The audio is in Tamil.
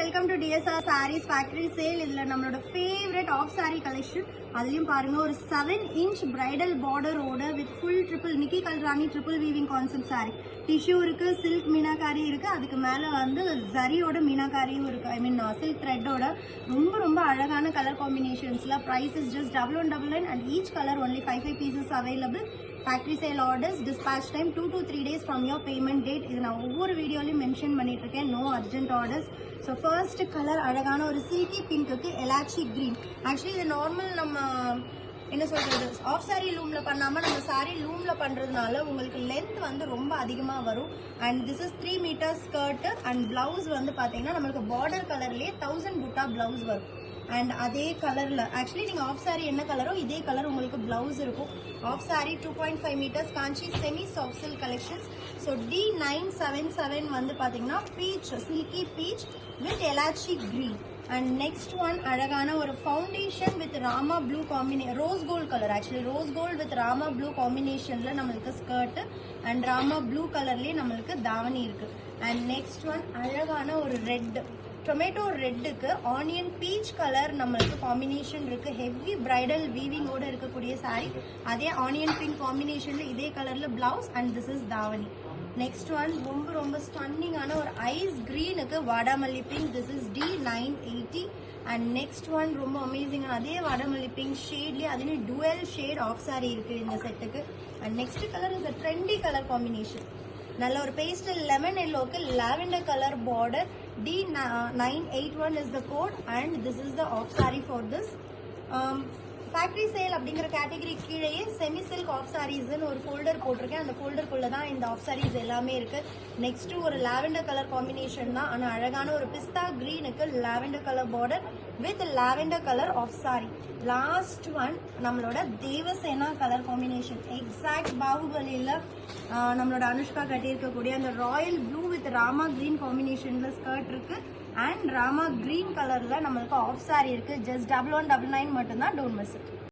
welcome to DSR Sarees Factory Sale. இதுல நம்மளோட ஃபேவரட் ஆஃப் saree கலெக்ஷன். அதுலயும் பாருங்க ஒரு 7-inch bridal border ஓட with full triple Nikki Kalrani triple weaving concept saree. Tissue இருக்கு, silk மீனாகாரி இருக்கு, அதுக்கு மேல வந்து ஜரியோட மீனாகாரியும் இருக்கு. I mean silk thread ஓட ரொம்ப அழகான colour காம்பினேஷன்ஸ்ல. Price is just 1199 and each color only 5 pieces available. Factory sale orders, dispatch time 2 to 3 days from your payment date. இது நான் ஒவ்வொரு வீடியோலயும் மென்ஷன் பண்ணிட்டு இருக்கேன். No urgent orders. So first color அழகான ஒரு silky pinkக்கு elachie green. Actually இது நார்மல் நம்ம என்ன சொல்றது ஆஃப் சாரி லூம்ல பண்ணாம நம்ம சாரி லூம்ல பண்றதுனால உங்களுக்கு லென்த் வந்து ரொம்ப அதிகமா வரும். And this is 3 meter skirt and blouse வந்து பாத்தீங்கன்னா நம்மளுக்கு பார்டர் கலர்லயே 1000 புட்டா பிளவுஸ் வரும். அண்ட் அதே கலர்ல ஆக்சுவலி நீங்க ஆஃப் சாரி என்ன கலரோ இதே கலர் உங்களுக்கு பிளவுஸ் இருக்கும். Half sari 2.5 meters Kanchi semi soft silk collections. So D977 வந்து பாத்தீங்கன்னா peach silky peach with elaichi green. And next one அழகான ஒரு foundation with Rama blue rose gold colour. Actually rose gold with Rama blue காம்பினேஷன்ல நம்மளுக்கு ஸ்கர்ட் அண்ட் ராமா ப்ளூ கலர்லயே நம்மளுக்கு தாவணி இருக்கு. அண்ட் நெக்ஸ்ட் ஒன் அழகான ஒரு ரெட் டொமேட்டோ ரெட்டுக்கு ஆனியன் பீச் கலர் நம்மளுக்கு காம்பினேஷன் இருக்கு. ஹெவி பிரைடல் வீவிங்கோட இருக்கக்கூடிய சாரி. அதே ஆனியன் பிங்க் காம்பினேஷன்ல இதே கலர்ல பிளவுஸ் அண்ட் திஸ் இஸ் தாவணி. நெக்ஸ்ட் ஒன் ரொம்ப ஸ்டன்னிங்கான ஒரு ஐஸ் கிரீனுக்கு வாடாமல்லி pink. This is D980. And next one ரொம்ப அமேசிங்கான அதே வாடாமல்லி பிங்க் ஷேட்லயே அதுல டுவெல் ஷேட் ஆஃப் சாரி இருக்கு இந்த செட்டுக்கு. And next colour is a trendy colour combination. நல்ல ஒரு பேஸ்டல் லெமன் எல்லோக்கு lavender colour border. D981 is the code and this is the off saree for this. Factory sale அப்படிங்கிற கேட்டகரி கீழேயே செமி சில்க் ஆஃப் சாரீஸ்ன்னு ஒரு ஃபோல்டர் போட்டிருக்கேன். அந்த ஃபோல்டருக்குள்ள தான் இந்த ஆஃப் சாரீஸ் எல்லாமே இருக்கு. நெக்ஸ்ட் ஒரு லாவெண்டர் கலர் காம்பினேஷன் தான், ஆனால் அழகான ஒரு பிஸ்தா கிரீனுக்கு lavender colour border with lavender colour half sari. Last one நம்மளோட தேவசேனா கலர் காம்பினேஷன். எக்ஸாக்ட் பாகுபலியில நம்மளோட அனுஷ்கா கட்டியிருக்கக்கூடிய அந்த royal blue with Rama green காம்பினேஷன்ல ஸ்கர்ட் இருக்கு. அண்ட் ராமா கிரீன் கலர்ல நம்மளுக்கு ஆஃப் சாரி இருக்கு. ஜஸ்ட் 1199 மட்டும்தான். Don't miss it.